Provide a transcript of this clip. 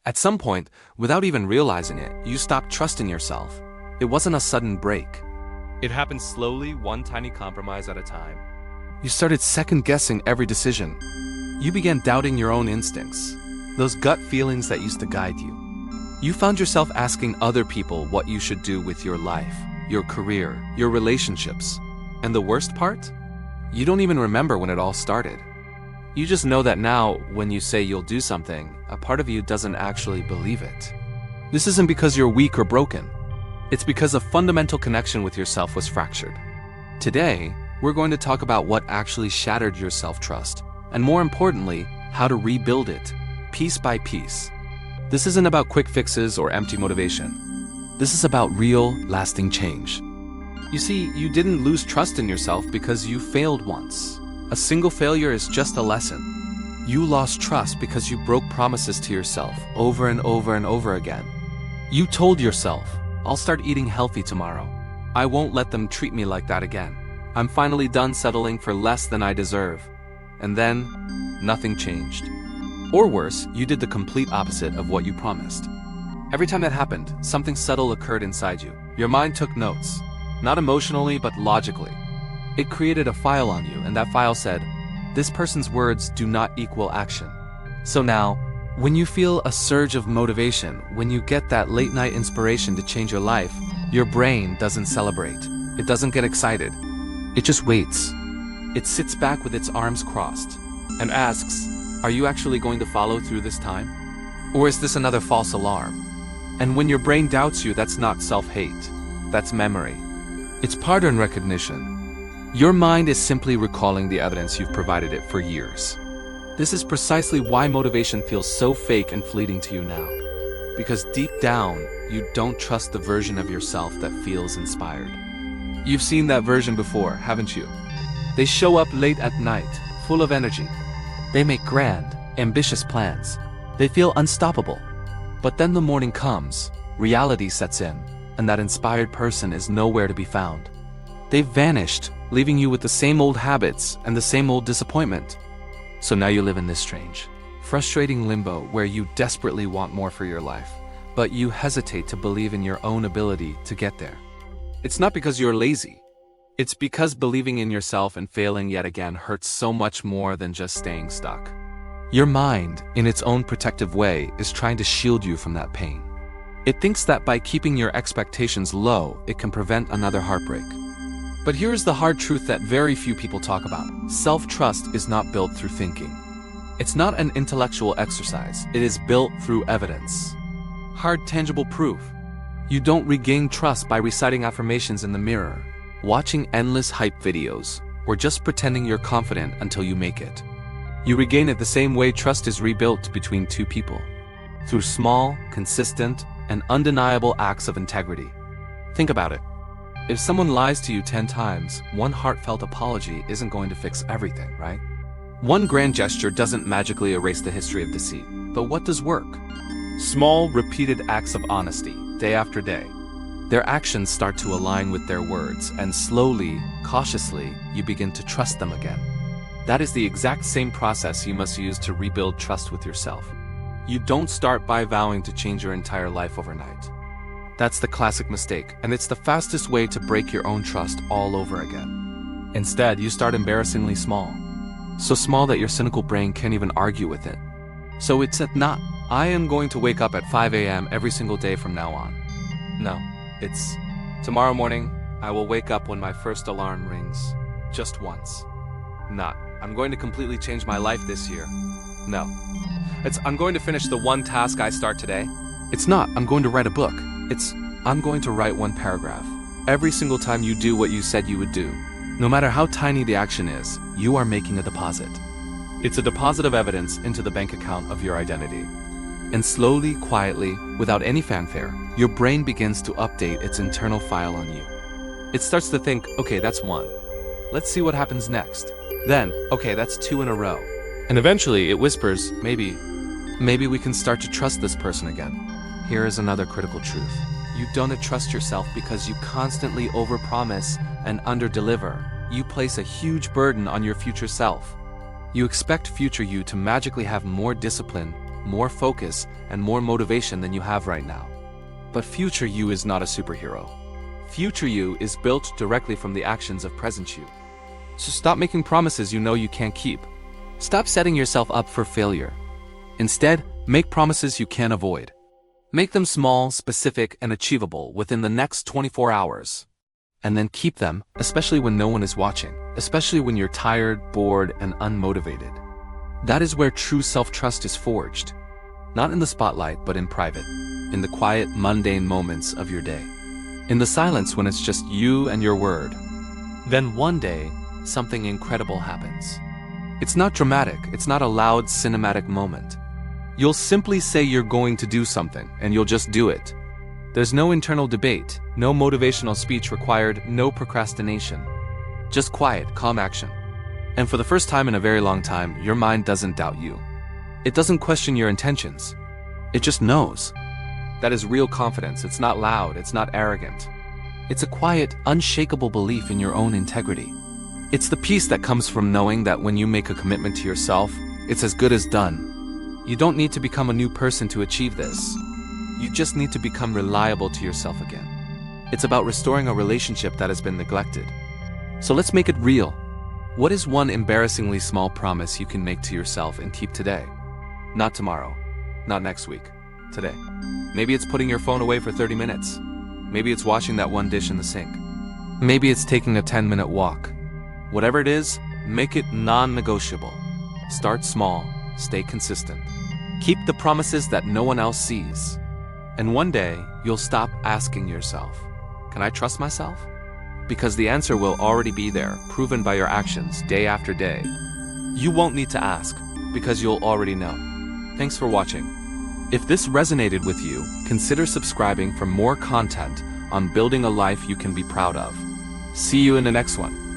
At some point, without even realizing it, you stopped trusting yourself. It wasn't a sudden break. It happened slowly, one tiny compromise at a time. You started second-guessing every decision. You began doubting your own instincts, those gut feelings that used to guide you. You found yourself asking other people what you should do with your life, your career, your relationships. And the worst part? You don't even remember when it all started. You just know that now, when you say you'll do something, a part of you doesn't actually believe it. This isn't because you're weak or broken. It's because a fundamental connection with yourself was fractured. Today, we're going to talk about what actually shattered your self-trust, and more importantly, how to rebuild it, piece by piece. This isn't about quick fixes or empty motivation. This is about real, lasting change. You see, you didn't lose trust in yourself because you failed once. A single failure is just a lesson. You lost trust because you broke promises to yourself over and over and over again. You told yourself, I'll start eating healthy tomorrow. I won't let them treat me like that again. I'm finally done settling for less than I deserve. And then, nothing changed. Or worse, you did the complete opposite of what you promised. Every time that happened, something subtle occurred inside you. Your mind took notes, not emotionally, but logically. It created a file on you, and that file said, this person's words do not equal action. So now, when you feel a surge of motivation, when you get that late-night inspiration to change your life, your brain doesn't celebrate. It doesn't get excited. It just waits. It sits back with its arms crossed and asks, are you actually going to follow through this time? Or is this another false alarm? And when your brain doubts you, that's not self-hate. That's memory. It's pattern recognition. Your mind is simply recalling the evidence you've provided it for years. This is precisely why motivation feels so fake and fleeting to you now. Because deep down, you don't trust the version of yourself that feels inspired. You've seen that version before, haven't you? They show up late at night, full of energy. They make grand, ambitious plans. They feel unstoppable. But then the morning comes, reality sets in, and that inspired person is nowhere to be found. They've vanished, leaving you with the same old habits and the same old disappointment. So now you live in this strange, frustrating limbo where you desperately want more for your life, but you hesitate to believe in your own ability to get there. It's not because you're lazy. It's because believing in yourself and failing yet again hurts so much more than just staying stuck. Your mind, in its own protective way, is trying to shield you from that pain. It thinks that by keeping your expectations low, it can prevent another heartbreak. But here's the hard truth that very few people talk about. Self-trust is not built through thinking. It's not an intellectual exercise. It is built through evidence. Hard, tangible proof. You don't regain trust by reciting affirmations in the mirror, watching endless hype videos, or just pretending you're confident until you make it. You regain it the same way trust is rebuilt between two people. Through small, consistent, and undeniable acts of integrity. Think about it. If someone lies to you 10 times, one heartfelt apology isn't going to fix everything, right? One grand gesture doesn't magically erase the history of deceit. But what does work? Small, repeated acts of honesty, day after day. Their actions start to align with their words, and slowly, cautiously, you begin to trust them again. That is the exact same process you must use to rebuild trust with yourself. You don't start by vowing to change your entire life overnight. That's the classic mistake, and it's the fastest way to break your own trust all over again. Instead, you start embarrassingly small. So small that your cynical brain can't even argue with it. So it's not, I am going to wake up at 5 a.m. every single day from now on. No, it's, tomorrow morning, I will wake up when my first alarm rings. Just once. Not, I'm going to completely change my life this year. No. It's, I'm going to finish the one task I start today. It's not, I'm going to write a book. It's, I'm going to write one paragraph. Every single time you do what you said you would do, no matter how tiny the action is, you are making a deposit. It's a deposit of evidence into the bank account of your identity. And slowly, quietly, without any fanfare, your brain begins to update its internal file on you. It starts to think, okay, that's 1. Let's see what happens next. Then, okay, that's 2 in a row. And eventually it whispers, maybe we can start to trust this person again. Here is another critical truth. You don't trust yourself because you constantly overpromise and underdeliver. You place a huge burden on your future self. You expect future you to magically have more discipline, more focus, and more motivation than you have right now. But future you is not a superhero. Future you is built directly from the actions of present you. So stop making promises you know you can't keep. Stop setting yourself up for failure. Instead, make promises you can avoid. Make them small, specific, and achievable within the next 24 hours. And then keep them, especially when no one is watching, especially when you're tired, bored, and unmotivated. That is where true self-trust is forged. Not in the spotlight, but in private. In the quiet, mundane moments of your day. In the silence when it's just you and your word. Then one day, something incredible happens. It's not dramatic, it's not a loud cinematic moment. You'll simply say you're going to do something, and you'll just do it. There's no internal debate, no motivational speech required, no procrastination. Just quiet, calm action. And for the first time in a very long time, your mind doesn't doubt you. It doesn't question your intentions. It just knows. That is real confidence. It's not loud, it's not arrogant. It's a quiet, unshakable belief in your own integrity. It's the peace that comes from knowing that when you make a commitment to yourself, it's as good as done. You don't need to become a new person to achieve this. You just need to become reliable to yourself again. It's about restoring a relationship that has been neglected. So let's make it real. What is one embarrassingly small promise you can make to yourself and keep today? Not tomorrow. Not next week. Today. Maybe it's putting your phone away for 30 minutes. Maybe it's washing that one dish in the sink. Maybe it's taking a 10-minute walk. Whatever it is, make it non-negotiable. Start small, stay consistent. Keep the promises that no one else sees. And one day, you'll stop asking yourself, can I trust myself? Because the answer will already be there, proven by your actions day after day. You won't need to ask, because you'll already know. Thanks for watching. If this resonated with you, consider subscribing for more content on building a life you can be proud of. See you in the next one.